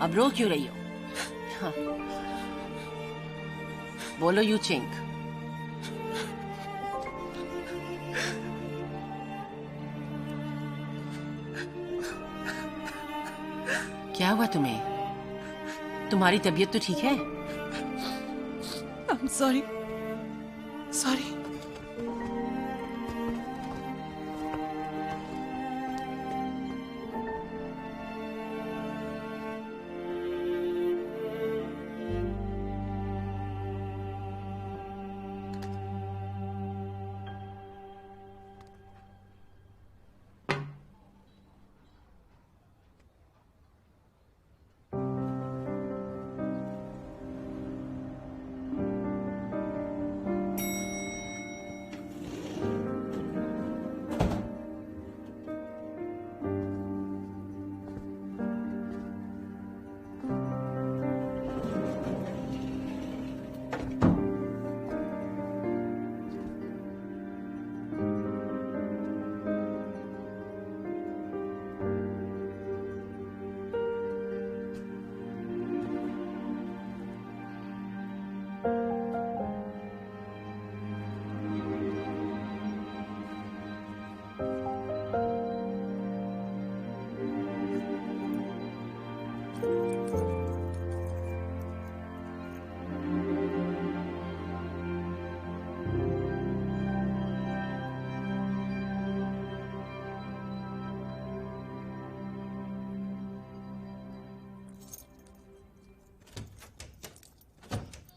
अब रो क्यों रही हो? हाँ। बोलो यू चिंक। क्या हुआ तुम्हें? तुम्हारी तबीयत तो ठीक है? I'm sorry. Sorry.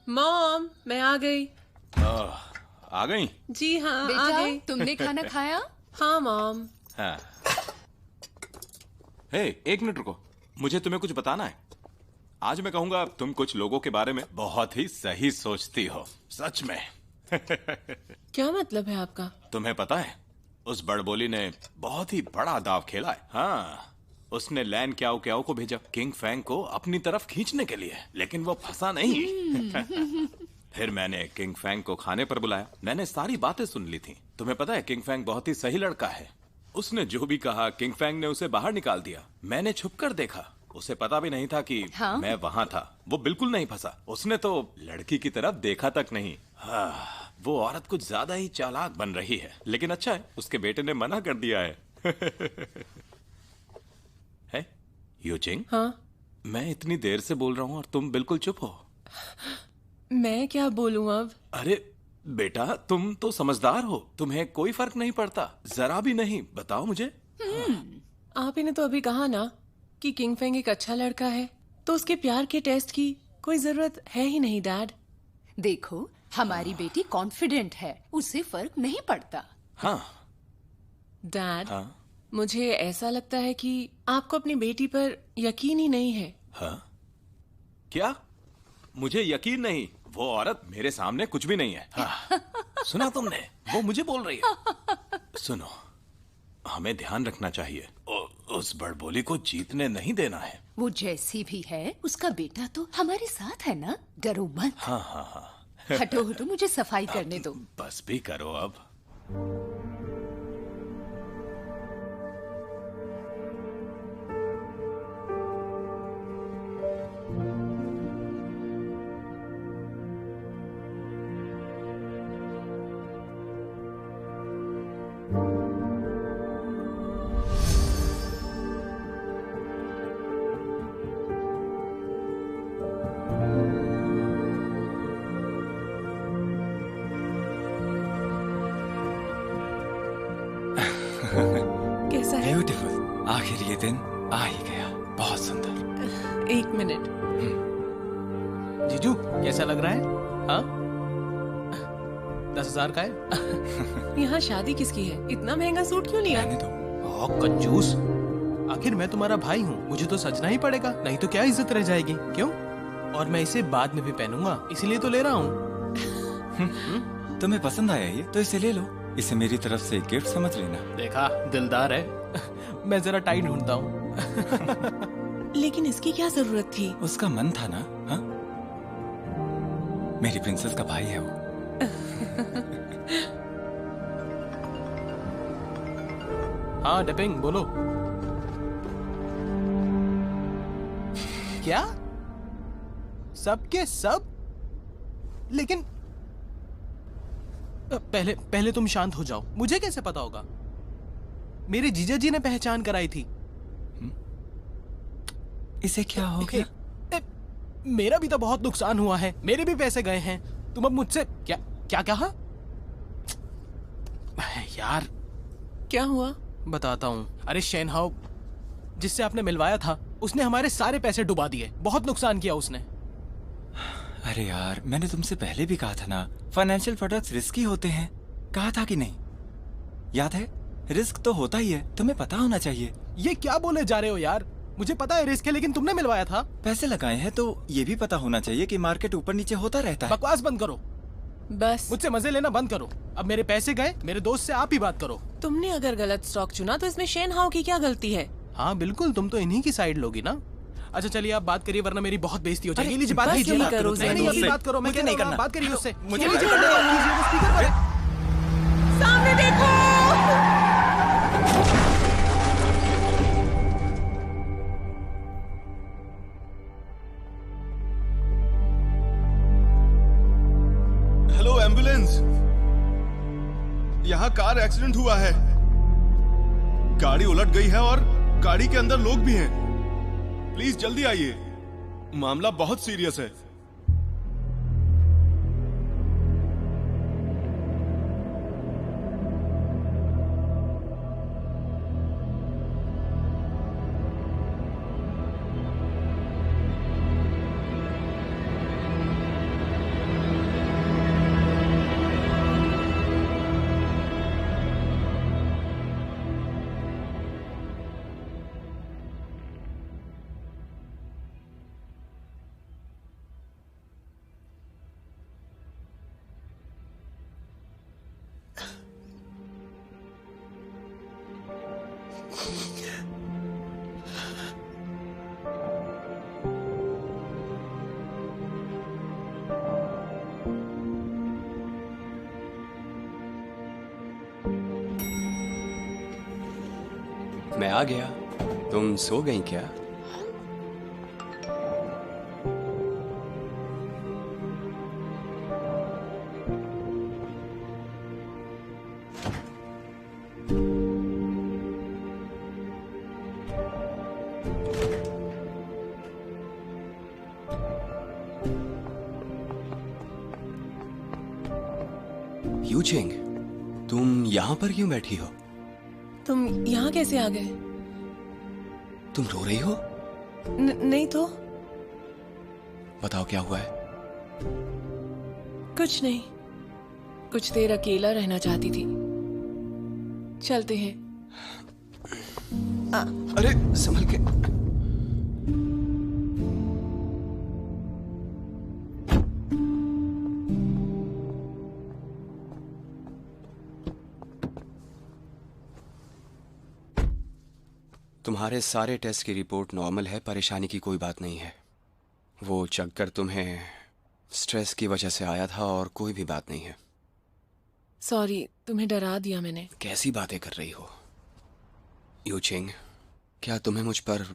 मॉम, मैं आ गई। आ गई? जी हाँ, आ बेटा, गई। तुमने खाना खाया? हाँ मॉम। हाँ। हे, एक मिनट रुको, मुझे तुम्हें कुछ बताना है। आज मैं कहूंगा तुम कुछ लोगों के बारे में बहुत ही सही सोचती हो, सच में। क्या मतलब है आपका? तुम्हें पता है, उस बड़बोली ने बहुत ही बड़ा दाव खेला है। हाँ, उसने लैन क्याओ क्याओ को भेजा किंग फैंग को अपनी तरफ खींचने के लिए, लेकिन वो फंसा नहीं। फिर मैंने किंग फैंग को खाने पर बुलाया। मैंने सारी बातें सुन ली थी। तुम्हें पता है, किंग फैंग बहुत ही सही लड़का है। उसने जो भी कहा, किंग फैंग ने उसे बाहर निकाल दिया। मैंने छुपकर देखा, उसे पता भी नहीं था कि हाँ? मैं वहां था। वो बिल्कुल नहीं फंसा। उसने तो लड़की की तरफ देखा तक नहीं। हाँ, वो औरत कुछ ज्यादा ही चालाक बन रही है, लेकिन अच्छा है उसके बेटे ने मना कर दिया है। है यूचिंग? हाँ? मैं इतनी देर से बोल रहा हूँ और तुम बिल्कुल चुप हो। मैं क्या बोलूं अब? अरे बेटा, तुम तो समझदार हो, तुम्हें कोई फर्क नहीं पड़ता, जरा भी नहीं। बताओ मुझे। आप ही ने तो अभी कहा ना कि किंग फेंग एक अच्छा लड़का है, तो उसके प्यार के टेस्ट की कोई जरूरत है ही नहीं डैड। देखो, हमारी बेटी कॉन्फिडेंट है, उसे फर्क नहीं पड़ता। हाँ डैड, हाँ मुझे ऐसा लगता है कि आपको अपनी बेटी पर यकीन ही नहीं है। हाँ। क्या? मुझे यकीन नहीं? वो औरत मेरे सामने कुछ भी नहीं है। हाँ। सुना तुमने? वो मुझे बोल रही है। सुनो, हमें ध्यान रखना चाहिए। उस बड़बोली को जीतने नहीं देना है। वो जैसी भी है, उसका बेटा तो हमारे साथ है ना, डरो मत। हाँ हाँ हाँ। हटो हटो, मुझे सफाई करने दो। बस भी करो अब। कैसा है? ब्यूटीफुल। आखिर ये दिन आ ही गया। बहुत सुंदर। एक मिनट। जीजू, कैसा लग रहा है? हाँ 10,000 का है। यहाँ शादी किसकी है? इतना महंगा सूट क्यों लिया? रहने दो। ओह कंजूस, आखिर मैं तुम्हारा भाई हूँ, मुझे तो सजना ही पड़ेगा, नहीं तो क्या इज्जत रह जाएगी। क्यों? और मैं इसे बाद में भी पहनूंगा, इसीलिए तो ले रहा हूँ। तुम्हें पसंद आया ये तो इसे ले लो। इसे मेरी तरफ से गिफ्ट समझ लेना। देखा, दिलदार है। मैं जरा टाइट ढूंढता हूँ। लेकिन इसकी क्या जरूरत थी? उसका मन था ना। हाँ, मेरी प्रिंसेस का भाई है वो। हाँ डेपिंग, बोलो। क्या? सबके सब? लेकिन पहले तुम शांत हो जाओ। मुझे कैसे पता होगा? मेरे जीजा जी ने पहचान कराई थी। इसे क्या हो गया? मेरा भी तो बहुत नुकसान हुआ है, मेरे भी पैसे गए हैं। तुम अब मुझसे क्या क्या कहा? यार क्या हुआ? बताता हूँ। अरे शेनहाउ, जिससे आपने मिलवाया था, उसने हमारे सारे पैसे डुबा दिए। बहुत नुकसान किया उसने। अरे यार, मैंने तुमसे पहले भी कहा था ना, फाइनेंशियल प्रोडक्ट्स रिस्की होते हैं। कहा था कि नहीं? याद है? रिस्क तो होता ही है, तुम्हें पता होना चाहिए। ये क्या बोले जा रहे हो यार? मुझे पता है रिस्क है, लेकिन तुमने मिलवाया था। पैसे लगाए हैं तो ये भी पता होना चाहिए कि मार्केट ऊपर नीचे होता रहता है। बकवास बंद करो, बस मुझसे मजे लेना बंद करो। अब मेरे पैसे गए, मेरे दोस्त से आप ही बात करो। तुमने अगर गलत स्टॉक चुना तो इसमें शेनहाउ की क्या गलती है? हाँ बिल्कुल, तुम तो इन्हीं की साइड लोगी ना। अच्छा चलिए आप बात करिए, वरना मेरी बहुत बेइज्जती हो जाएगी। लीजिए बात बस कीजिए यही ना। करो, नहीं नहीं, अभी ज़ैनूर। बात करो। मैं मुझे कह नहीं रहा हूँ, करना। बात करिए उससे। मुझे लीजिए, नहीं करना। लीजिए, वो स्पीकर पर है। सामने देखो। हेलो एम्बुलेंस, यहाँ कार एक्सीडेंट हुआ है। गाड़ी उलट गई है और गाड़ी के अंदर लोग भी हैं। प्लीज जल्दी आइए, मामला बहुत सीरियस है। मैं आ गया। तुम सो गई क्या? यूचिंग, तुम यहाँ पर क्यों बैठी हो? तुम यहाँ कैसे आ गए? तुम रो रही हो? नहीं तो बताओ क्या हुआ है? कुछ नहीं, कुछ देर अकेला रहना चाहती थी। चलते हैं। अरे संभल के। तुम्हारे सारे टेस्ट की रिपोर्ट नॉर्मल है, परेशानी की कोई बात नहीं है। वो चक्कर तुम्हें स्ट्रेस की वजह से आया था और कोई भी बात नहीं है। सॉरी, तुम्हें डरा दिया मैंने। कैसी बातें कर रही हो यूचिंग? क्या तुम्हें मुझ पर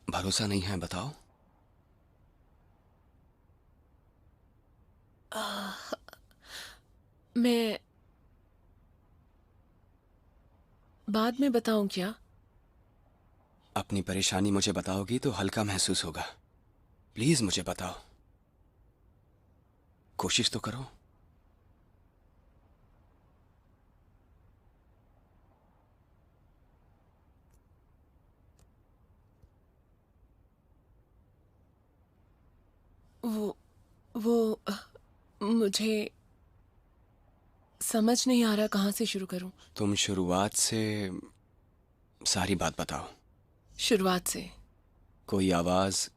भरोसा नहीं है? बताओ। मैं बाद में बताऊं क्या? अपनी परेशानी मुझे बताओगी तो हल्का महसूस होगा। प्लीज मुझे बताओ, कोशिश तो करो। वो मुझे समझ नहीं आ रहा कहाँ से शुरू करूं। तुम शुरुआत से सारी बात बताओ। शुरुआत से। कोई आवाज,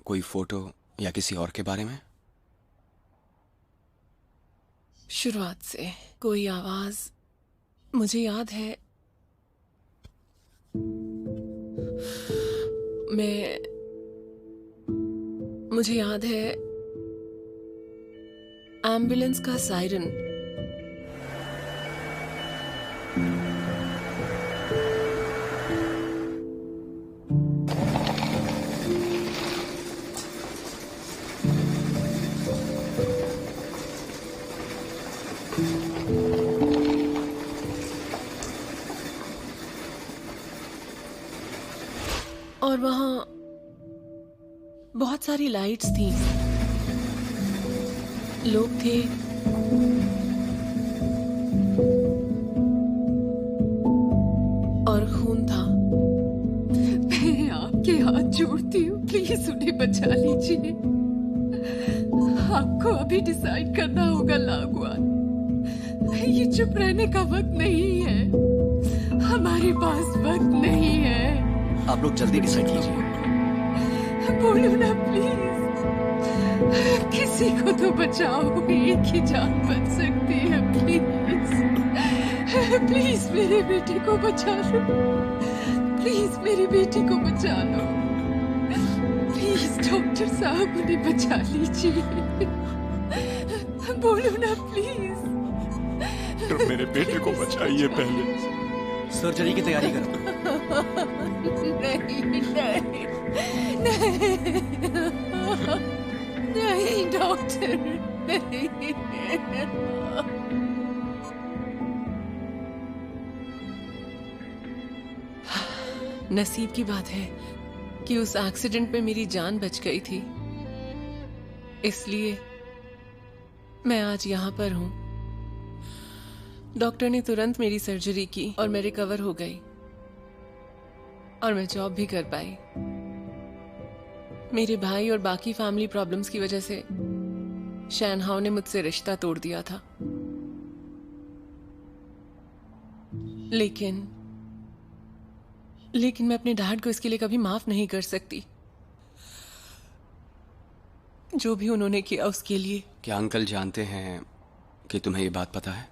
कोई फोटो या किसी और के बारे में? शुरुआत से। कोई आवाज, मुझे याद है मुझे याद है एम्बुलेंस का सायरन। और वहां बहुत सारी लाइट्स थी, लोग थे, और खून था। मैं आपके हाथ जोड़ती हूँ, प्लीज उन्हें बचा लीजिए। आपको अभी डिसाइड करना होगा लागवान। ये चुप रहने का वक्त नहीं है, हमारे पास वक्त नहीं है। आप लोग जल्दी डिसाइड कीजिए। बोलो ना प्लीज, किसी को तो बचाओ, एक ही जान बच सकती है। प्लीज प्लीज मेरे बेटे को बचा लो, प्लीज मेरी बेटी को बचा लो। प्लीज डॉक्टर साहब उन्हें बचा लीजिए। बोलो ना प्लीज। तो मेरे बेटे को बचाइए पहले। सर्जरी की तैयारी करो। नहीं नहीं नहीं डॉक्टर, नहीं। नसीब की बात है कि उस एक्सीडेंट में मेरी जान बच गई थी, इसलिए मैं आज यहाँ पर हूँ। डॉक्टर ने तुरंत मेरी सर्जरी की और मैं रिकवर हो गई और मैं जॉब भी कर पाई। मेरे भाई और बाकी फैमिली प्रॉब्लम्स की वजह से शैनहाउ ने मुझसे रिश्ता तोड़ दिया था, लेकिन मैं अपने डैड को इसके लिए कभी माफ नहीं कर सकती। जो भी उन्होंने किया उसके लिए। क्या अंकल जानते हैं कि तुम्हें ये बात पता है?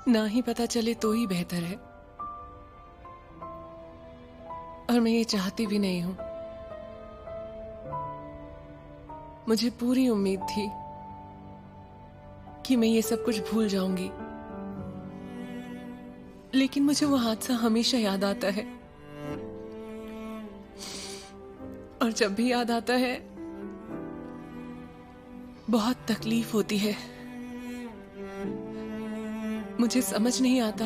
ना ही पता चले तो ही बेहतर है, और मैं ये चाहती भी नहीं हूं। मुझे पूरी उम्मीद थी कि मैं ये सब कुछ भूल जाऊंगी, लेकिन मुझे वो हादसा हमेशा याद आता है, और जब भी याद आता है बहुत तकलीफ होती है। मुझे समझ नहीं आता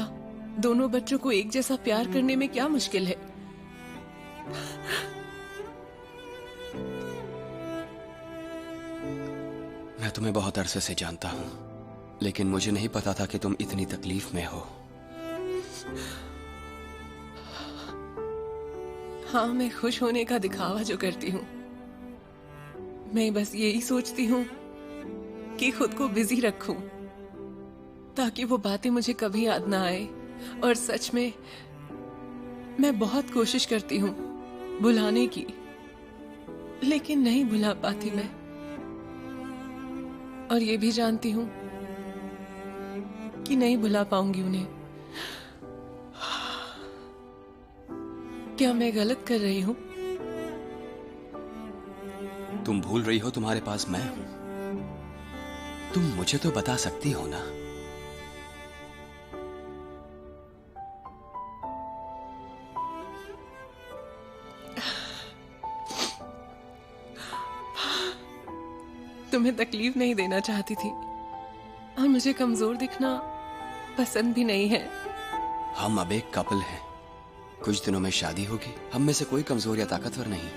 दोनों बच्चों को एक जैसा प्यार करने में क्या मुश्किल है। मैं तुम्हें बहुत अरसे से जानता हूं, लेकिन मुझे नहीं पता था कि तुम इतनी तकलीफ में हो। हाँ, मैं खुश होने का दिखावा जो करती हूँ, मैं बस यही सोचती हूँ कि खुद को बिजी रखूं ताकि वो बातें मुझे कभी याद ना आए। और सच में मैं बहुत कोशिश करती हूँ भुलाने की, लेकिन नहीं भुला पाती मैं। और ये भी जानती हूँ कि नहीं भुला पाऊंगी उन्हें। क्या मैं गलत कर रही हूँ? तुम भूल रही हो तुम्हारे पास मैं हूं। तुम मुझे तो बता सकती हो ना। तुम्हें तकलीफ नहीं देना चाहती थी, और मुझे कमजोर दिखना पसंद भी नहीं है। हम अब एक कपल हैं। कुछ दिनों में शादी होगी। हम में से कोई कमजोर या ताकतवर नहीं।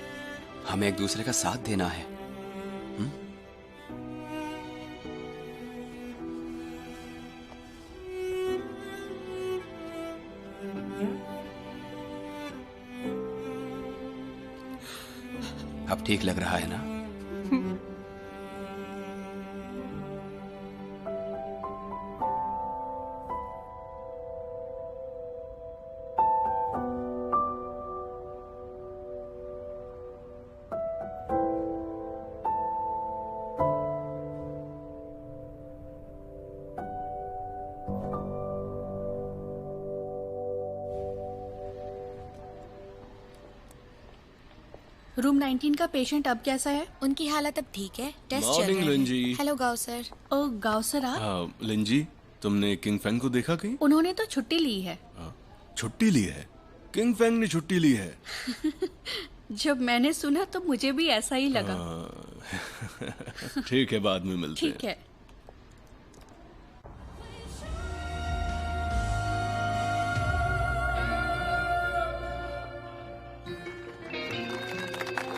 हमें एक दूसरे का साथ देना है। अब ठीक लग रहा है ना? रूम 19 का पेशेंट अब कैसा है? उनकी हालत अब ठीक है, टेस्ट चल मॉर्निंग रहे हैं। लिंजी। हेलो गाओ सर। ओ गाँव सर आप? हाँ लिंजी, तुमने किंग फैंग को देखा कहीं? उन्होंने तो छुट्टी ली है। छुट्टी ली है? किंग फैंग ने छुट्टी ली है? जब मैंने सुना तो मुझे भी ऐसा ही लगा। ठीक है, बाद में मिलते हैं। ठीक है।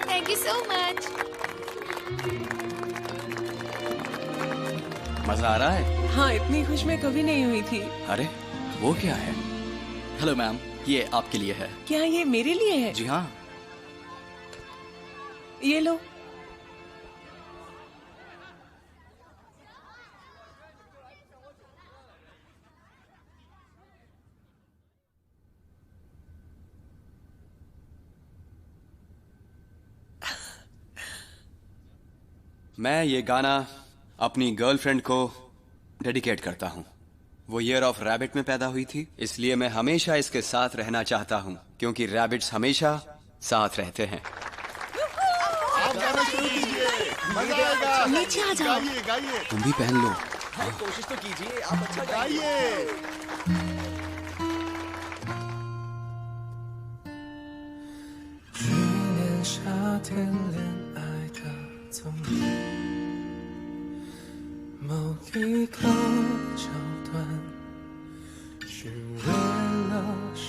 Thank you so much. मजा आ रहा है? हाँ, इतनी खुश मैं कभी नहीं हुई थी। अरे वो क्या है? हेलो मैम, ये आपके लिए है। क्या ये मेरे लिए है? जी हाँ। ये लो। मैं ये गाना अपनी गर्लफ्रेंड को डेडिकेट करता हूँ। वो ईयर ऑफ रैबिट में पैदा हुई थी, इसलिए मैं हमेशा इसके साथ रहना चाहता हूँ, क्योंकि रैबिट्स हमेशा साथ रहते हैं। आप गाना शुरू कीजिए, मजा आएगा। नीचे आ जाओ। गाइए गाइए तुम भी पहन लो। कोशिश तो कीजिए, आप अच्छा गाइए।夏天恋爱的踪影，某一个桥段，是为了什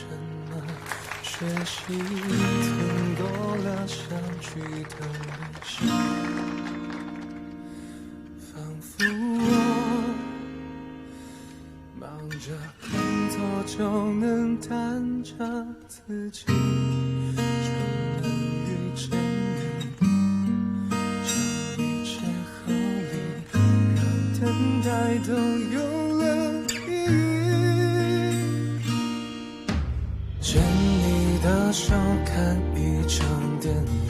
么？学习吞过了相聚的旅行，仿佛我忙着工作就能担着自己。见你，让一切合理，让等待都有了意义。牵你的手看一场电影，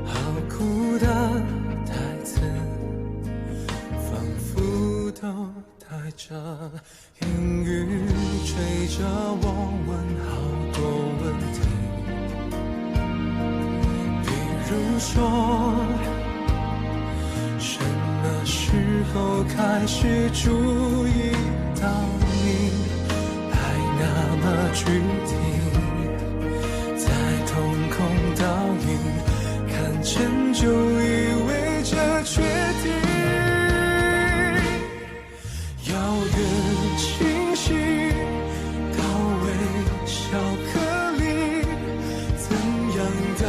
好哭的台词，仿佛都带着阴雨，追着我问好多问题。比如说，什么时候开始注意到你爱那么具体，在瞳孔倒影看见就意味着确定，遥远清晰到微小颗粒，怎样的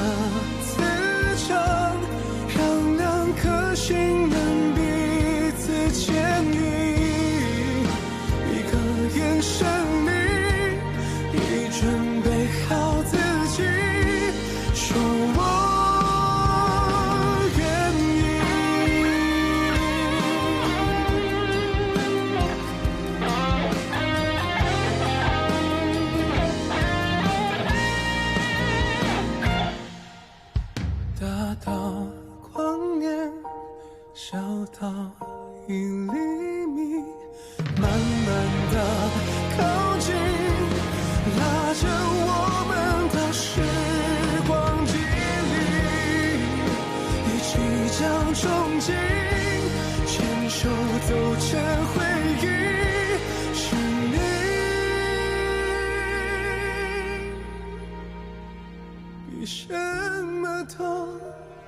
让两颗心能彼此牵引，一个眼神里已准备好自己，说我愿意。大到光年，小到1厘米，慢慢的靠近，拉着我们的时光机里，一起将憧憬牵手走成回忆，是你比什么都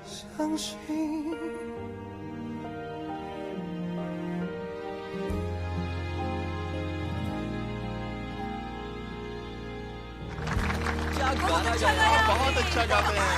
相信。बहुत अच्छा गाते हैं।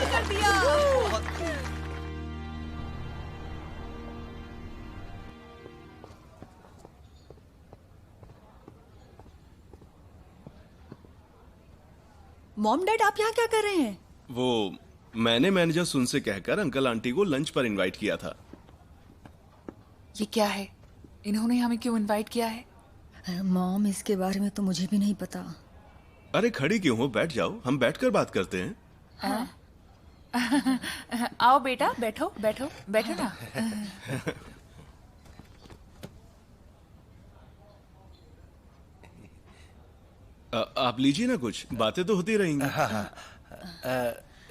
मॉम डैड आप यहाँ क्या कर रहे हैं? वो मैंने मैनेजर सुन से कहकर अंकल आंटी को लंच पर इनवाइट किया था। ये क्या है? इन्होंने हमें क्यों इनवाइट किया है? मॉम, इसके बारे में तो मुझे भी नहीं पता। अरे खड़ी क्यों हो, बैठ जाओ, हम बैठकर बात करते हैं। हाँ? आओ बेटा, बैठो बैठो बैठो ना। आप लीजिए ना, कुछ बातें तो होती रहेंगी।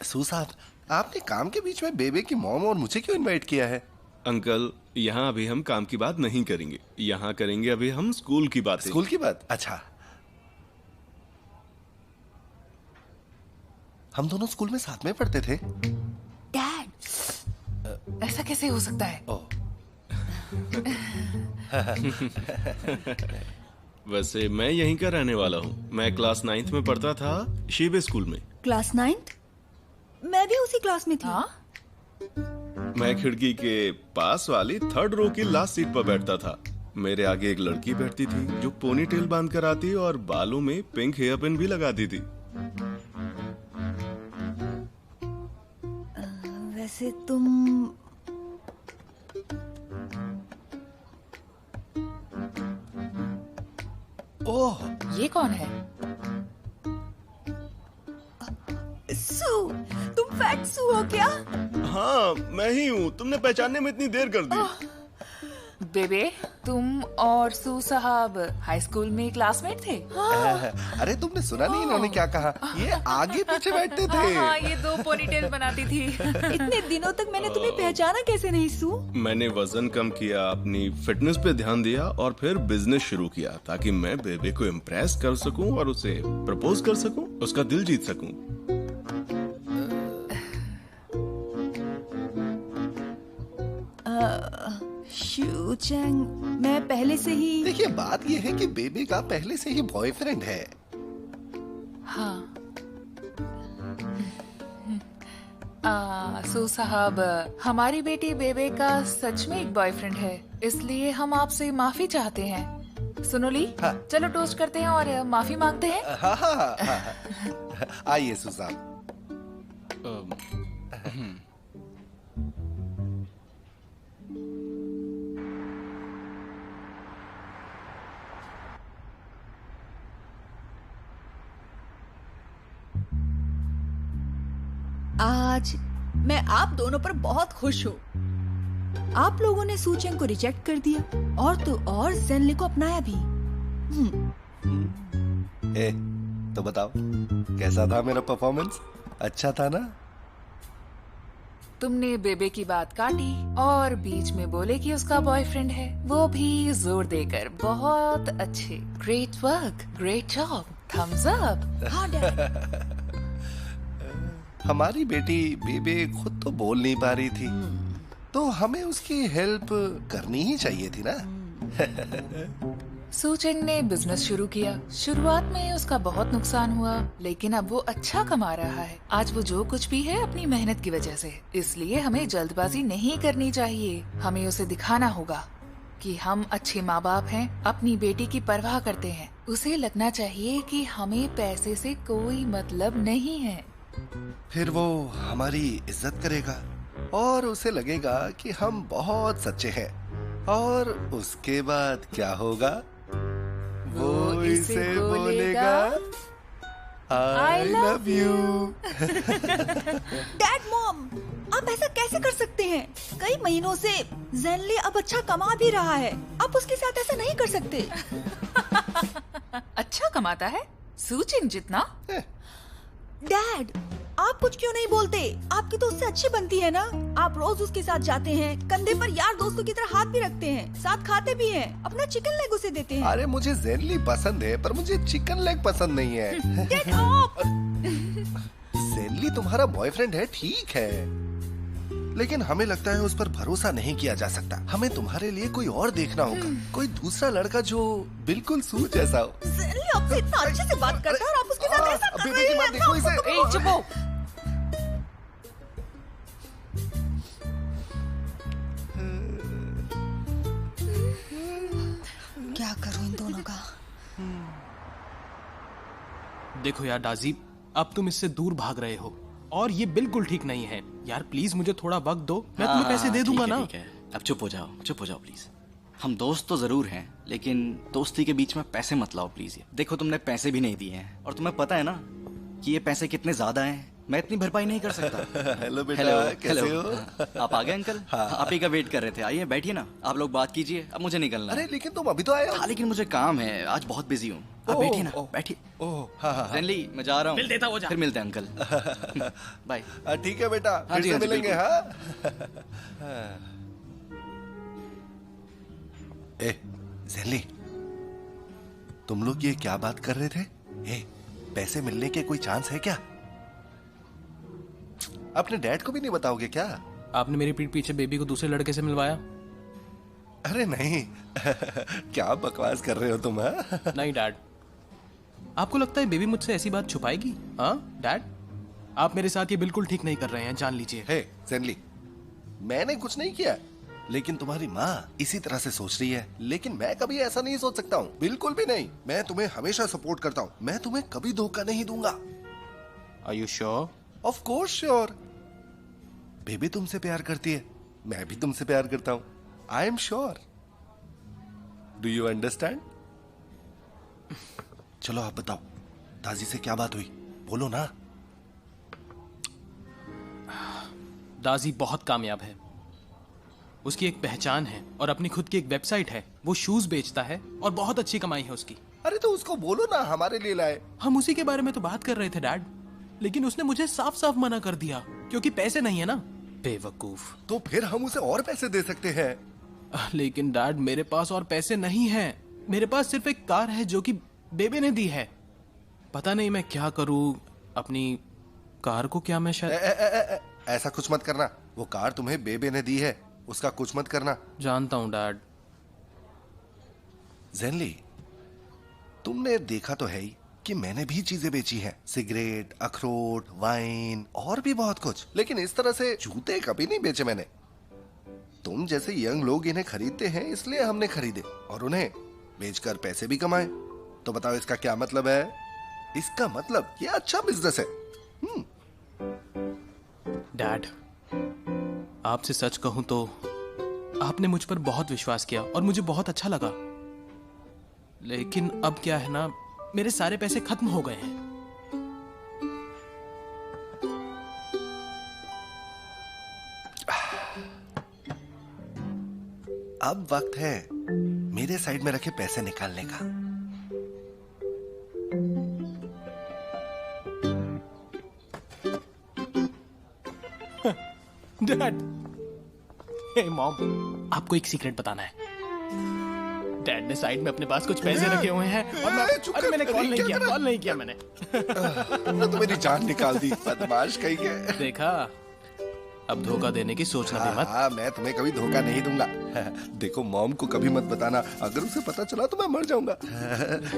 सू साहब, आपने काम के बीच में बेबे की मॉम और मुझे क्यों इनवाइट किया है? अंकल, यहाँ अभी हम काम की बात नहीं करेंगे, यहाँ करेंगे अभी हम स्कूल की बात। स्कूल की बात? अच्छा। हम दोनों स्कूल में साथ में पढ़ते थे। डैड, ऐसा कैसे हो सकता है? वैसे मैं यहीं का रहने वाला हूँ। मैं क्लास 9th में पढ़ता था शीबे स्कूल में। Class 9th? मैं भी उसी क्लास में थी। मैं खिड़की के पास वाली 3rd रो की लास्ट सीट पर बैठता था। मेरे आगे एक लड़की बैठती थी जो पोनी टेल बांध कर आती और बालों में पिंक हेयर पिन भी लगाती थी। वैसे तुम ओह, ये कौन है? सू, तुम फैट सू हो क्या? हाँ, मैं ही हूँ। तुमने पहचानने में इतनी देर कर दी। बेबे, तुम और सू साहब हाई स्कूल में क्लासमेट थे? अरे तुमने सुना नहीं इन्होंने क्या कहा? ये आगे पीछे बैठते थे। हाँ, ये 2 पोनीटेल बनाती थी। इतने दिनों तक मैंने तुम्हें पहचाना कैसे नहीं, सू? मैंने वजन कम किया, अपनी फिटनेस पे ध्यान दिया और फिर बिजनेस शुरू किया ताकि मैं बेबे को इम्प्रेस कर सकूं और उसे प्रपोज कर सकूं, उसका दिल जीत सकूं। शू चैंग, मैं पहले से ही। देखिए, बात ये है कि बेबे का पहले से ही बॉयफ्रेंड है। हाँ। सू साहब, हमारी बेटी बेबे का सच में एक बॉयफ्रेंड है, इसलिए हम आपसे माफी चाहते हैं। सुनो ली, हाँ। चलो टोस्ट करते हैं और माफी मांगते हैं। हाँ हाँ हाँ, आइए सू साहब। आज मैं आप दोनों पर बहुत खुश हूँ। आप लोगों ने सू चैंग को रिजेक्ट कर दिया और तो और ज़ेनली को अपनाया भी। तो बताओ, कैसा था मेरा परफॉर्मेंस? अच्छा था ना? तुमने बेबे की बात काटी और बीच में बोले कि उसका बॉयफ्रेंड है, वो भी जोर देकर। बहुत अच्छे, great work, great job, thumbs up. हाँ डैड। हमारी बेटी बेबे खुद तो बोल नहीं पा रही थी, तो हमें उसकी हेल्प करनी ही चाहिए थी ना। सू चैंग ने बिजनेस शुरू किया। शुरुआत में उसका बहुत नुकसान हुआ, लेकिन अब वो अच्छा कमा रहा है। आज वो जो कुछ भी है अपनी मेहनत की वजह से। इसलिए हमें जल्दबाजी नहीं करनी चाहिए। हमें उसे दिखाना होगा कि हम अच्छे माँ बाप हैं, अपनी बेटी की परवाह करते हैं। उसे लगना चाहिए कि हमें पैसे से कोई मतलब नहीं है। फिर वो हमारी इज्जत करेगा और उसे लगेगा कि हम बहुत सच्चे हैं। और उसके बाद क्या होगा? वो इसे बोलेगा I love you। Dad, mom, आप ऐसा कैसे कर सकते हैं? कई महीनों से ज़ेनली अब अच्छा कमा भी रहा है। आप उसके साथ ऐसा नहीं कर सकते। अच्छा कमाता है? सू चैंग जितना? डैड, आप कुछ क्यों नहीं बोलते? आपकी तो उससे अच्छी बनती है ना। आप रोज उसके साथ जाते हैं, कंधे पर यार दोस्तों की तरह हाथ भी रखते हैं, साथ खाते भी हैं, अपना चिकन लेग उसे देते हैं। अरे मुझे ज़ेनली पसंद है, पर मुझे चिकन लेग पसंद नहीं है। Get up! ज़ेनली तुम्हारा बॉयफ्रेंड है, ठीक है, लेकिन हमें लगता है उस पर भरोसा नहीं किया जा सकता। हमें तुम्हारे लिए कोई और देखना होगा, कोई दूसरा लड़का जो बिल्कुल सू जैसा हो। ज़ेनली आपसे इतना अच्छे से बात करता है और आप उसके साथ ऐसा कर रहे हैं। देखो इसे। ए, चुप हो। क्या करूं इन दोनों का? देखो यार डाजी, अब तुम इससे दूर भाग रहे हो और ये बिल्कुल ठीक नहीं है। यार प्लीज मुझे थोड़ा वक्त दो, मैं तुम्हें पैसे दे दूंगा ना। ठीक है, अब चुप हो जाओ प्लीज। हम दोस्त तो जरूर हैं, लेकिन दोस्ती के बीच में पैसे मत लाओ प्लीज। देखो तुमने पैसे भी नहीं दिए हैं और तुम्हें पता है ना कि ये पैसे कितने ज्यादा हैं। मैं इतनी भरपाई नहीं कर सकता। हेलो बेटा, कैसे हो? आप आ गए अंकल? हाँ। आप ही का वेट कर रहे थे। आइए बैठिए ना, आप लोग बात कीजिए, अब मुझे निकलना है। अरे लेकिन तुम अभी तो आए हो। हाँ लेकिन मुझे काम है, आज बहुत बिजी हूँ। आप बैठिए ना, बैठिए। फ्रेंडली, मैं जा रहा हूँ। मिल देता वो जा। फिर मिलते हैं अंकल। बाय। ठीक है बेटा, हाँ फिर जी, से हाँ जी, मिलेंगे। बिल्कुल। हाँ। ए ज़ेनली, तुम लोग ये क्या बात कर रहे थे? पैसे मिलने के कोई चांस है क्या? अपने डैड को भी नहीं बताओगे क्या? आपने मेरी पीठ पीछे बेबी को दूसरे लड़के से मिलवाया? अरे नहीं। क्या बकवास कर रहे हो तुम? नहीं डैड, आपको लगता है बेबी मुझसे ऐसी बात छुपाएगी? हाँ डैड, आप मेरे साथ ये बिल्कुल ठीक नहीं कर रहे हैं, जान लीजिए। हे ज़ेनली, मैंने कुछ नहीं किया, लेकिन तुम्हारी माँ इसी तरह से सोच रही है। लेकिन मैं कभी ऐसा नहीं सोच सकता हूँ, बिल्कुल भी नहीं। मैं तुम्हें हमेशा सपोर्ट करता हूँ, मैं तुम्हें कभी धोखा नहीं दूंगा। Are you sure? Of course sure. Baby तुमसे प्यार करती है, मैं भी तुमसे प्यार करता हूँ। I am sure. Do you understand? चलो आप बताओ, दादी से क्या बात हुई? बोलो ना। दाजी बहुत कामयाब है, उसकी एक पहचान है और अपनी खुद की एक वेबसाइट है। वो शूज बेचता है और बहुत अच्छी कमाई है उसकी। अरे तो उसको बोलो ना हमारे लिए लाए। हम उसी के बारे में तो बात कर रहे थे डैड, लेकिन उसने मुझे साफ साफ मना कर दिया क्योंकि पैसे नहीं है ना। बेवकूफ। तो फिर हम उसे और पैसे दे सकते हैं। लेकिन डैड मेरे पास और पैसे नहीं हैं। मेरे पास सिर्फ एक कार है जो कि बेबे ने दी है। पता नहीं मैं क्या करूं अपनी कार को। क्या मैं शायद ऐसा कुछ मत करना। वो कार तुम्हें बेबे ने दी है, उसका कुछ मत करना। जानता हूं डैड। ज़ेनली, तुमने देखा तो है ही कि मैंने भी चीजें बेची हैं, सिगरेट, अखरोट, वाइन और भी बहुत कुछ। लेकिन इस तरह से जूते कभी नहीं बेचे मैंने। तुम जैसे यंग लोग इन्हें खरीदते हैं इसलिए हमने खरीदे और उन्हें बेचकर पैसे भी कमाए। तो बताओ इसका क्या मतलब है? इसका मतलब ये अच्छा बिजनेस है। डैड, आपसे सच कहूं तो आपने मुझ पर बहुत विश्वास किया और मुझे बहुत अच्छा लगा। लेकिन अब क्या है ना, मेरे सारे पैसे खत्म हो गए हैं। अब वक्त है मेरे साइड में रखे पैसे निकालने का। डैड, हे मॉम, आपको एक सीक्रेट बताना है। डैड ने साइड में अपने पास कुछ पैसे रखे हुए हैं और अरे मैंने कॉल नहीं किया मैंने। तुमने तो मेरी जान निकाल दी, बदमाश कहीं के। देखा, अब धोखा देने की सोचना भी मत। हाँ, मैं तुम्हें कभी धोखा नहीं दूंगा। देखो मॉम को कभी मत बताना, अगर उसे पता चला तो मैं मर जाऊंगा।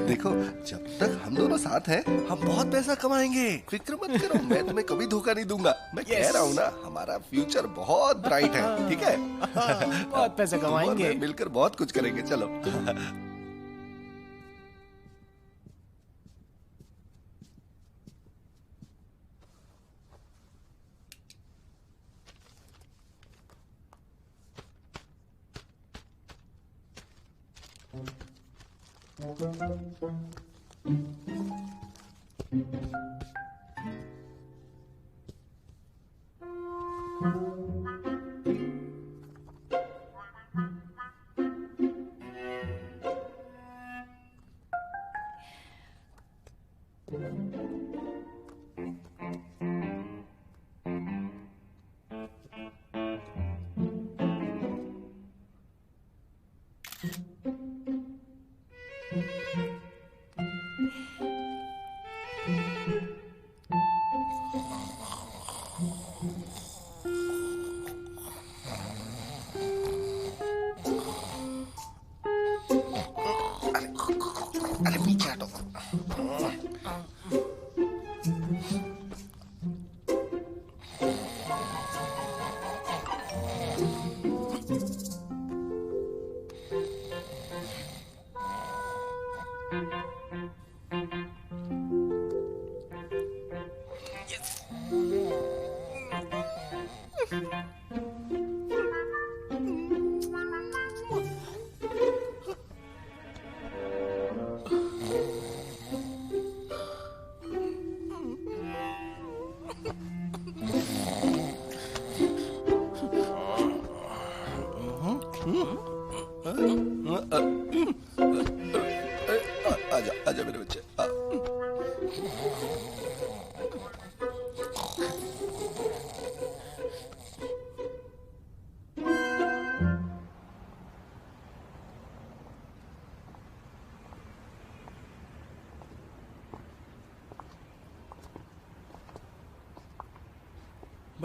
देखो, जब तक हम दोनों साथ हैं, हम बहुत पैसा कमाएंगे, फिक्र मत करो। मैं तुम्हें कभी धोखा नहीं दूंगा। मैं कह रहा हूँ ना, हमारा फ्यूचर बहुत ब्राइट है, ठीक है? बहुत पैसे कमाएंगे, मिलकर बहुत कुछ करेंगे। चलो।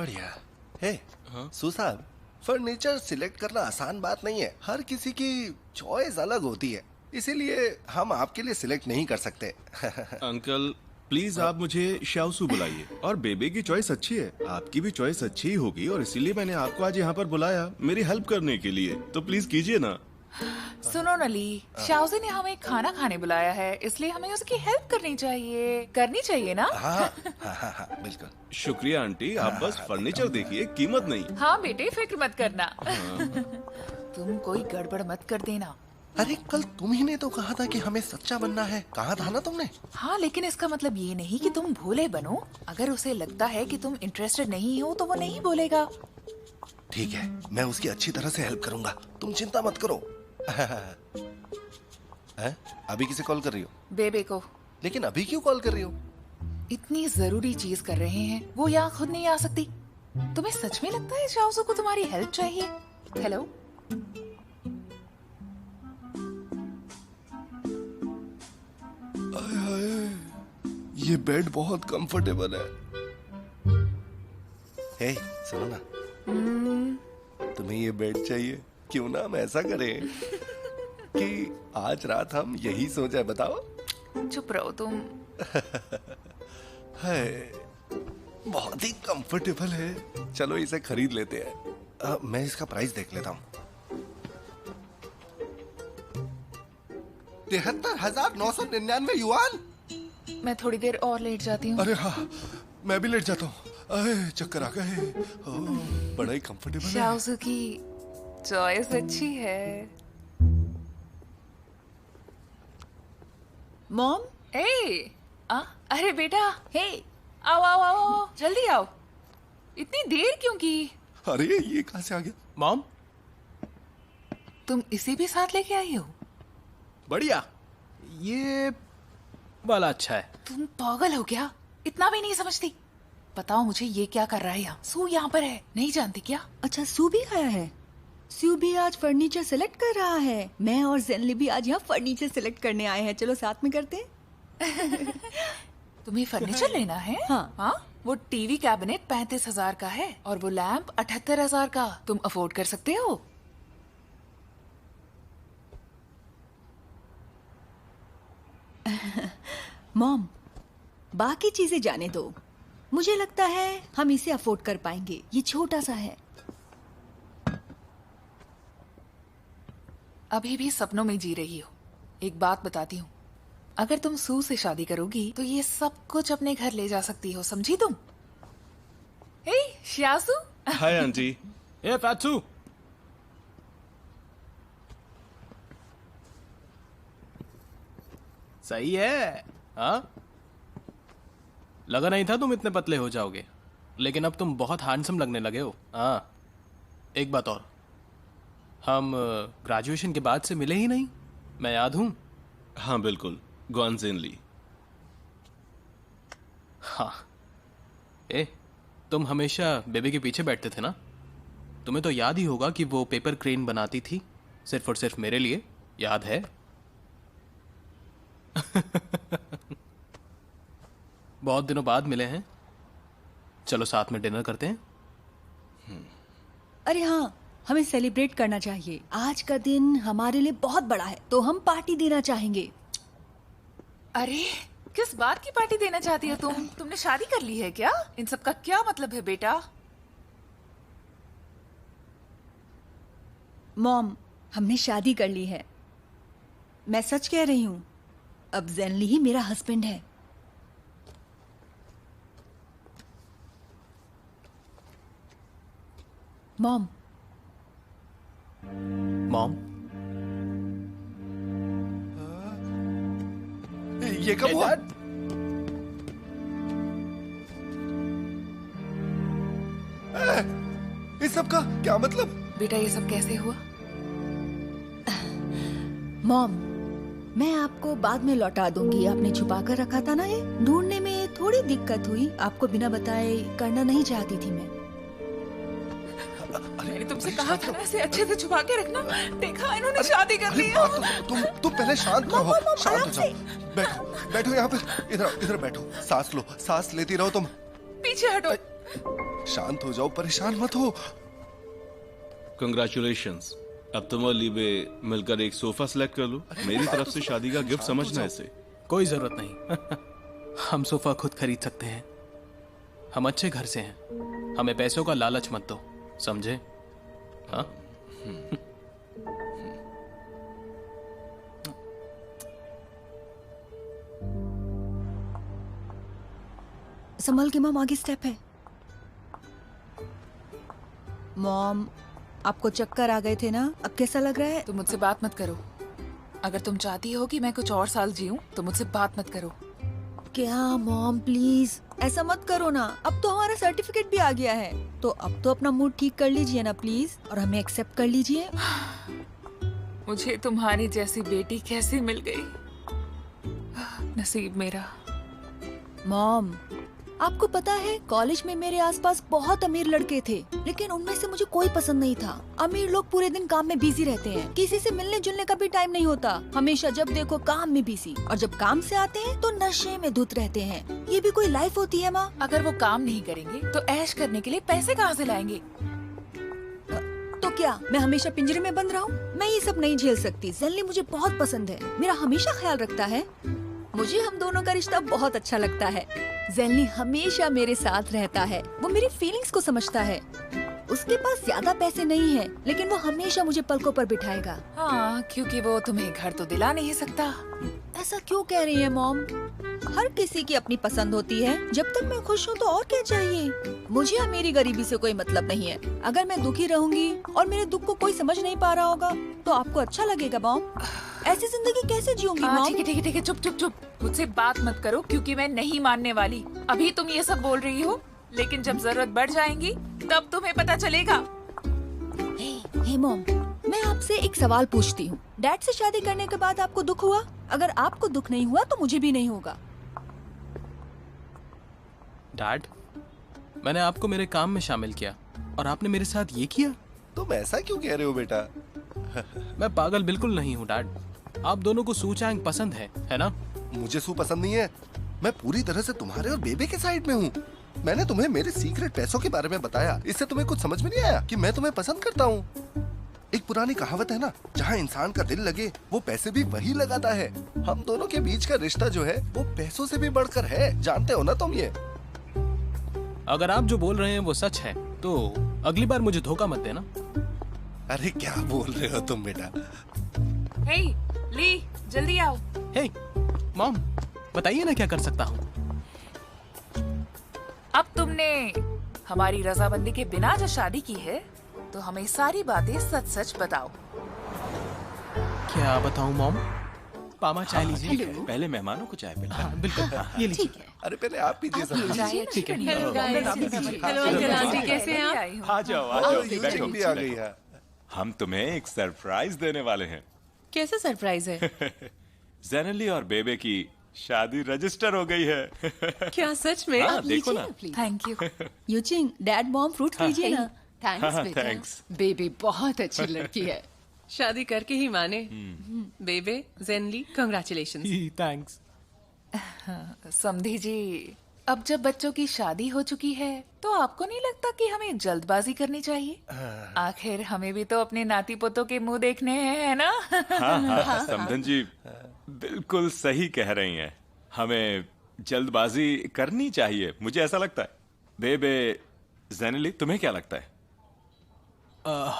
बढ़िया। हे सू साहब, फर्नीचर सिलेक्ट करना आसान बात नहीं है। हर किसी की चॉइस अलग होती है, इसीलिए हम आपके लिए सिलेक्ट नहीं कर सकते। अंकल प्लीज आप मुझे शाओसू बुलाइए। और बेबे की चॉइस अच्छी है, आपकी भी चॉइस अच्छी ही होगी, और इसीलिए मैंने आपको आज यहाँ पर बुलाया मेरी हेल्प करने के लिए। तो प्लीज कीजिए ना। सुनो नली, शाओजी ने हमें खाना खाने बुलाया है, इसलिए हमें उसकी हेल्प करनी चाहिए ना? हाँ, बिल्कुल। शुक्रिया आंटी, आप बस फर्नीचर देखिए, कीमत नहीं। हाँ बेटे, फिक्र मत करना। तुम कोई गड़बड़ मत कर देना। अरे कल तुम ही ने तो कहा था कि हमें सच्चा बनना है, कहा था ना तुमने? हाँ, लेकिन इसका मतलब ये नहीं कि तुम भोले बनो। अगर उसे लगता है कि तुम इंटरेस्टेड नहीं हो तो वो नहीं बोलेगा। ठीक है, मैं उसकी अच्छी तरह से हेल्प करूंगा, तुम चिंता मत करो। अभी किसे कॉल कर रही हो? बेबे को। लेकिन अभी क्यों कॉल कर रही हो? इतनी जरूरी चीज कर रहे हैं, वो यहाँ खुद नहीं आ सकती। तुम्हें सच में लगता है शाओजू को तुम्हारी हेल्प चाहिए? हेलो। ये बेड बहुत कंफर्टेबल है। हे, सुनो ना, तुम्हें ये बेड चाहिए? क्यों ना हम ऐसा करें कि आज रात हम यही सो जाए, बताओ? चुप रहो तुम। है, बहुत ही कंफर्टेबल है। चलो इसे खरीद लेते हैं। मैं इसका प्राइस देख लेता हूँ। 73,999 युआन। मैं थोड़ी देर और लेट जाती हूँ। अरे हाँ, मैं भी लेट जाता हूँ। चक्कर आ गए। बड़ा ही कंफर्टेबल है। शाओजू की चॉइस अच्छी है। मॉम। अरे बेटा, हे, आओ, जल्दी आओ। इतनी देर क्यों की? अरे ये कहाँ से आ गया? मॉम, तुम इसे भी साथ लेके आई हो? बढ़िया, ये वाला अच्छा है। तुम पागल हो क्या? इतना भी नहीं समझती? बताओ मुझे, ये क्या कर रहा है यहाँ? सू यहाँ पर है, नहीं जानती क्या? अच्छा, सू भी आया है। सू भी आज फर्नीचर सिलेक्ट कर रहा है। मैं और जेनली भी आज यहाँ फर्नीचर सिलेक्ट करने आए हैं। चलो साथ में करते हैं। तुम्हें फर्नीचर लेना है? हाँ। वो टीवी कैबिनेट 35,000 का है और वो लैंप 78,000 का। तुम अफोर्ड कर सकते हो? मॉम, बाकी चीजें जाने दो। मुझे लगता है हम इसे अफोर्ड कर पाएंगे। ये छोटा सा है। अभी भी सपनों में जी रही हो। एक बात बताती हूँ, अगर तुम सू से शादी करोगी तो ये सब कुछ अपने घर ले जा सकती हो, समझी तुम? हे शियासू। Hi aunty. ए फैत्सू। सही है। हाँ, लगा नहीं था तुम इतने पतले हो जाओगे, लेकिन अब तुम बहुत हैंडसम लगने लगे हो। हाँ, एक बात और, हम ग्रेजुएशन के बाद से मिले ही नहीं, मैं याद हूं? हाँ बिल्कुल, ग्वानजेनली। हाँ, तुम हमेशा बेबी के पीछे बैठते थे ना? तुम्हें तो याद ही होगा कि वो पेपर क्रेन बनाती थी सिर्फ और सिर्फ मेरे लिए, याद है? बहुत दिनों बाद मिले हैं, चलो साथ में डिनर करते हैं। अरे हाँ, हमें सेलिब्रेट करना चाहिए। आज का दिन हमारे लिए बहुत बड़ा है, तो हम पार्टी देना चाहेंगे। अरे किस बात की पार्टी देना चाहती हो तुम? तुमने शादी कर ली है क्या? इन सब का क्या मतलब है बेटा? मॉम, हमने शादी कर ली है। मैं सच कह रही हूँ, अब जेनली ही मेरा हस्बैंड है। मॉम। मॉम, ये कब हुआ? इस सब का क्या मतलब? बेटा ये सब कैसे हुआ? मॉम, मैं आपको बाद में लौटा दूंगी। आपने छुपा कर रखा था ना, ये ढूंढने में थोड़ी दिक्कत हुई। आपको बिना बताए करना नहीं चाहती थी मैं। मैंने तुमसे कहा था ना इसे अच्छे से छुपा के रखना। देखा, इन्होंने शादी कर ली है। तुम पहले शांत रहो, शांत हो जाओ। बैठो यहाँ पे, इधर बैठो। सांस लो, सांस लेती रहो तुम। पीछे हटो। शांत हो जाओ, परेशान मत हो। कंग्रेचुलेशंस। अब तुम और लीबे मिलकर एक सोफा सिलेक्ट कर लो। मेरी तरफ से शादी का गिफ्ट समझना इसे। कोई जरूरत नहीं। हम सोफा खुद खरीद सकते हैं। हम अच्छे घर से हैं। हमें पैसों का लालच मत दो, समझे? हाँ? संभल के मॉम, आगे स्टेप है। मॉम, आपको चक्कर आ गए थे ना? अब कैसा लग रहा है? तुम मुझसे बात मत करो। अगर तुम चाहती हो कि मैं कुछ और साल जीऊं, तो मुझसे बात मत करो। क्या मॉम, प्लीज ऐसा मत करो ना। अब तो हमारा सर्टिफिकेट भी आ गया है, तो अब तो अपना मूड ठीक कर लीजिए ना प्लीज, और हमें एक्सेप्ट कर लीजिए। मुझे तुम्हारी जैसी बेटी कैसे मिल गई? नसीब मेरा। मॉम, आपको पता है कॉलेज में मेरे आसपास बहुत अमीर लड़के थे, लेकिन उनमें से मुझे कोई पसंद नहीं था। अमीर लोग पूरे दिन काम में बिजी रहते हैं, किसी से मिलने जुलने का भी टाइम नहीं होता। हमेशा जब देखो काम में बिजी, और जब काम से आते हैं तो नशे में धुत रहते हैं। ये भी कोई लाइफ होती है माँ? अगर वो काम नहीं करेंगे तो ऐश करने के लिए पैसे कहाँ से लाएंगे? तो क्या मैं हमेशा पिंजरे में बंद रहूं? मैं ये सब नहीं झेल सकती। ज़ेनली मुझे बहुत पसंद है, मेरा हमेशा ख्याल रखता है। मुझे हम दोनों का रिश्ता बहुत अच्छा लगता है। ज़ेनली हमेशा मेरे साथ रहता है, वो मेरी फीलिंग्स को समझता है। उसके पास ज्यादा पैसे नहीं है, लेकिन वो हमेशा मुझे पलकों पर बिठाएगा। हाँ, क्योंकि वो तुम्हें घर तो दिला नहीं सकता। ऐसा क्यों कह रही है मॉम? हर किसी की अपनी पसंद होती है। जब तक मैं खुश हूँ तो और क्या चाहिए? मुझे और मेरी गरीबी से कोई मतलब नहीं है। अगर मैं दुखी रहूंगी और मेरे दुख को कोई समझ नहीं पा रहा होगा, तो आपको अच्छा लगेगा मॉम? ऐसी जिंदगी कैसे जीऊंगी मॉम? ठीक है ठीक है, चुप चुप चुप। मुझसे बात मत करो, क्योंकि मैं नहीं मानने वाली। अभी तुम ये सब बोल रही हो, लेकिन जब जरूरत बढ़ जाएगी तब तुम्हें पता चलेगा। हे मॉम, मैं आपसे एक सवाल पूछती हूँ। डैड से शादी करने के बाद आपको दुख हुआ? अगर आपको दुख नहीं हुआ तो मुझे भी नहीं होगा। डैड, मैंने आपको मेरे काम में शामिल किया और आपने मेरे साथ ये किया? तुम ऐसा क्यों कह रहे हो बेटा? मैं पागल बिल्कुल नहीं हूँ डैड। आप दोनों को सू चैंग पसंद है ना? मुझे सू पसंद नहीं है। मैं पूरी तरह से तुम्हारे और बेबे के साइड में हूँ। मैंने तुम्हें मेरे सीक्रेट पैसों के बारे में बताया। इससे तुम्हें कुछ समझ में नहीं आया कि मैं तुम्हें पसंद करता हूँ? एक पुरानी कहावत है ना, जहाँ इंसान का दिल लगे वो पैसे भी वही लगाता है। हम दोनों के बीच का रिश्ता जो है वो पैसों से भी बढ़कर है। जानते हो ना तुम ये? अगर आप जो बोल रहे हैं वो सच है तो अगली बार मुझे धोखा मत देना। अरे क्या बोल रहे हो तुम बेटा? हे ली, जल्दी आओ। हे मॉम, बताइए ना क्या कर सकता हूँ? अब तुमने हमारी रजामंदी के बिना जो शादी की है, तो हमें सारी बातें सच सच बताओ। क्या बताऊं मॉम? पामा चाय लीजिए। पहले मेहमानों को चाय पिला। हाँ, बिल्कुल, ये लीजिए। अरे पहले आप पीजिए सब। ठीक है। हेलो अंकल आंटी, कैसे हैं आप? आ जाओ बैठो भी आ गई है। हम तुम्हें एक सरप्राइज देने वाले हैं। कैसा सरप्राइज है? ज़ेनली और बेबे की शादी रजिस्टर हो गई है। क्या सच में? हाँ, देखो ना। Thank you. यूचिंग, डैड मॉम फ्रूट्स लीजिए ना। थैंक्स हाँ, बेटा। थैंक्स। बेबी बहुत अच्छी लड़की है। शादी करके ही माने। बेबे, ज़ेनली, कांग्रेचुलेशंस। थैंक्स। समधी जी, अब जब बच्चों की शादी हो चुकी है, तो आपको नहीं लगता कि हमें जल्दबाजी करनी चाहिए? आखिर हमें भी तो अपने नाती पोतों के मुंह देखने हैं, है ना? हाँ, समधन जी बिल्कुल सही कह रही हैं। हमें जल्दबाजी करनी चाहिए, मुझे ऐसा लगता है। बेबे, ज़ेनली, तुम्हें क्या लगता है?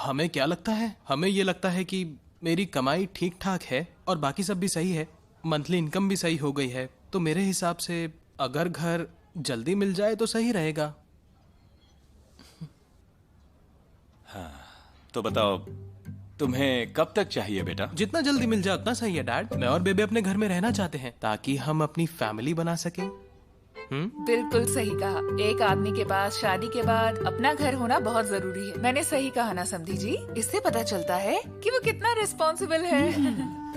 हमें क्या लगता है? हमें ये लगता है कि मेरी कमाई ठीक ठाक है और बाकी सब भी सही है। मंथली इनकम भी सही हो गई है, तो मेरे हिसाब से अगर घर जल्दी मिल जाए तो सही रहेगा। हाँ, तो बताओ तुम्हें कब तक चाहिए बेटा? जितना जल्दी मिल जाए उतना सही है डैड। मैं और बेबे अपने घर में रहना चाहते हैं ताकि हम अपनी फैमिली बना सकें। बिल्कुल सही कहा। एक आदमी के पास शादी के बाद अपना घर होना बहुत जरूरी है। मैंने सही कहा ना समधी जी? इससे पता चलता है कि वो कितना रिस्पॉन्सिबल है।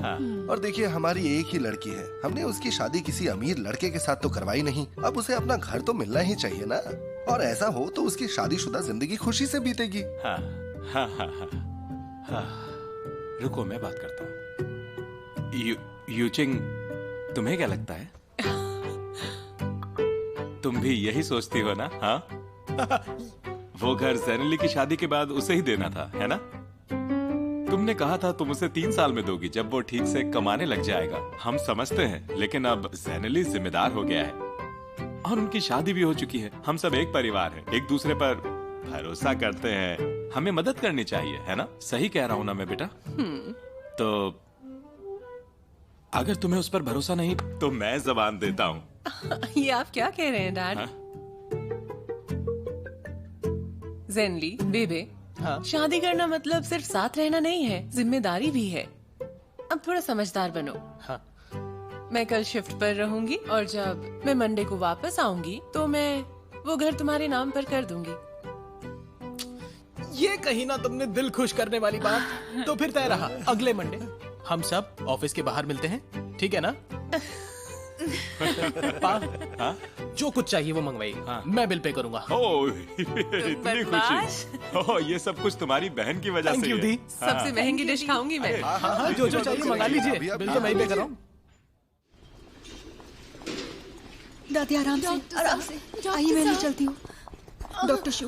हाँ। और देखिए, हमारी एक ही लड़की है। हमने उसकी शादी किसी अमीर लड़के के साथ तो करवाई नहीं। अब उसे अपना घर तो मिलना ही चाहिए ना। और ऐसा हो तो उसकी शादीशुदा जिंदगी खुशी से बीतेगी। हाँ, हाँ, हाँ, हाँ, हाँ। रुको, मैं बात करता हूँ। यूचिंग, तुम्हें क्या लगता है? तुम भी यही सोचती हो ना? हाँ? वो घर जैनली की शादी के बाद उसे ही देना था, है ना? तुमने कहा था तुम उसे 3 साल में दोगी जब वो ठीक से कमाने लग जाएगा। हम समझते हैं, लेकिन अब जैनली जिम्मेदार हो गया है और उनकी शादी भी हो चुकी है। हम सब एक परिवार हैं, एक दूसरे पर भरोसा करते हैं। हमें मदद करनी चाहिए, है ना? सही कह रहा हूं ना मैं बेटा? तो अगर तुम्हें उस पर भरोसा नहीं तो मैं जबान देता हूँ। ये आप क्या कह रहे हैं डैड? ज़ेनली, बेबे, शादी करना मतलब सिर्फ साथ रहना नहीं है, जिम्मेदारी भी है। अब थोड़ा समझदार बनो। मैं कल शिफ्ट पर रहूंगी और जब मैं मंडे को वापस आऊंगी तो मैं वो घर तुम्हारे नाम पर कर दूंगी। ये कहीं ना तुमने दिल खुश करने वाली बात। तो फिर तय रहा, अगले मंडे हम सब ऑफिस के बाहर मिलते हैं, ठीक है ना? जो कुछ चाहिए वो मंगवाइए, मैं बिल पे करूंगा। इतनी खुशी। ये सब कुछ तुम्हारी बहन की वजह से है। सबसे महंगी डिश खाऊंगी मैं। जो चाहिए मंगा लीजिए, बिल तो मैं ही पे कर रहा हूँ। दादी आराम से आइए, मैं चलती हूँ। डॉक्टर शू,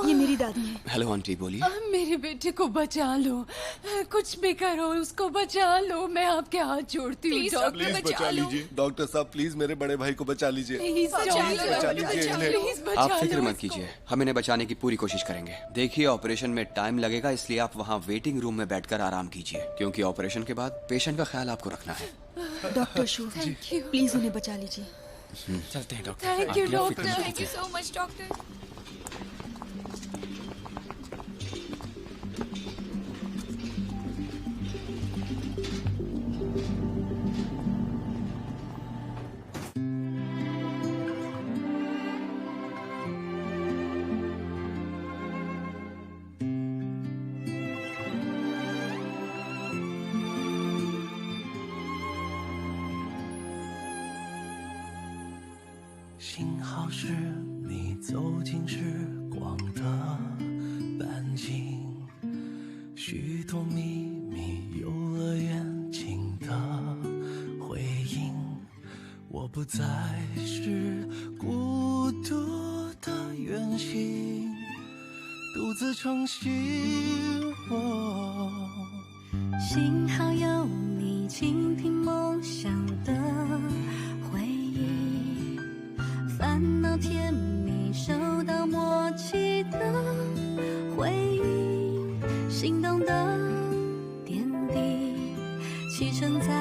ये मेरी दादी है। हेलो आंटी, बोलिए। मेरे बेटे को बचा लो, कुछ भी करो, उसको बचा लो, मैं आपके हाथ जोड़ती हूँ। प्लीज बचा लीजिए। डॉक्टर साहब प्लीज मेरे बड़े भाई को बचा लीजिए। आप फिक्र मत कीजिए, हम इन्हें बचाने की पूरी कोशिश करेंगे। देखिए, ऑपरेशन में टाइम लगेगा, इसलिए आप वहाँ वेटिंग रूम में बैठकर आराम कीजिए, क्योंकि ऑपरेशन के बाद पेशेंट का ख्याल आपको रखना है। डॉक्टर शू, प्लीज उन्हें बचा लीजिए। चलते हैं doctor. Thank you doctor, thank you so much doctor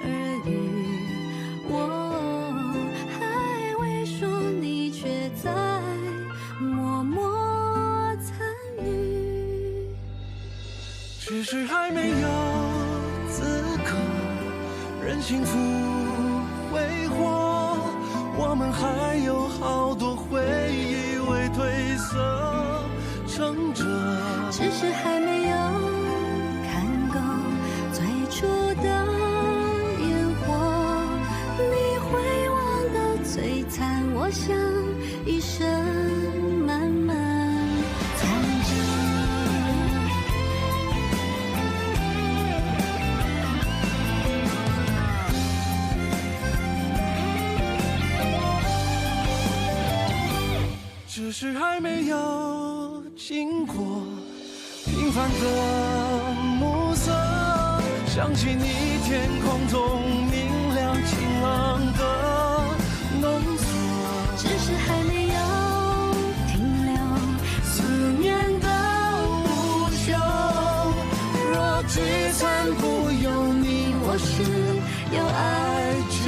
耳语，我还未说，你却在默默参与，只是还没有资格任幸福挥霍，我们还有好多回忆未褪色撑着，只是还没有看够最初的烟火，你会忘得最惨，我想一生慢慢藏着。只是还没有经过平凡的暮色，想起你天空中明亮晴朗的浓缩，只是还没有停留思念的无休。若聚散不由你，我是要爱就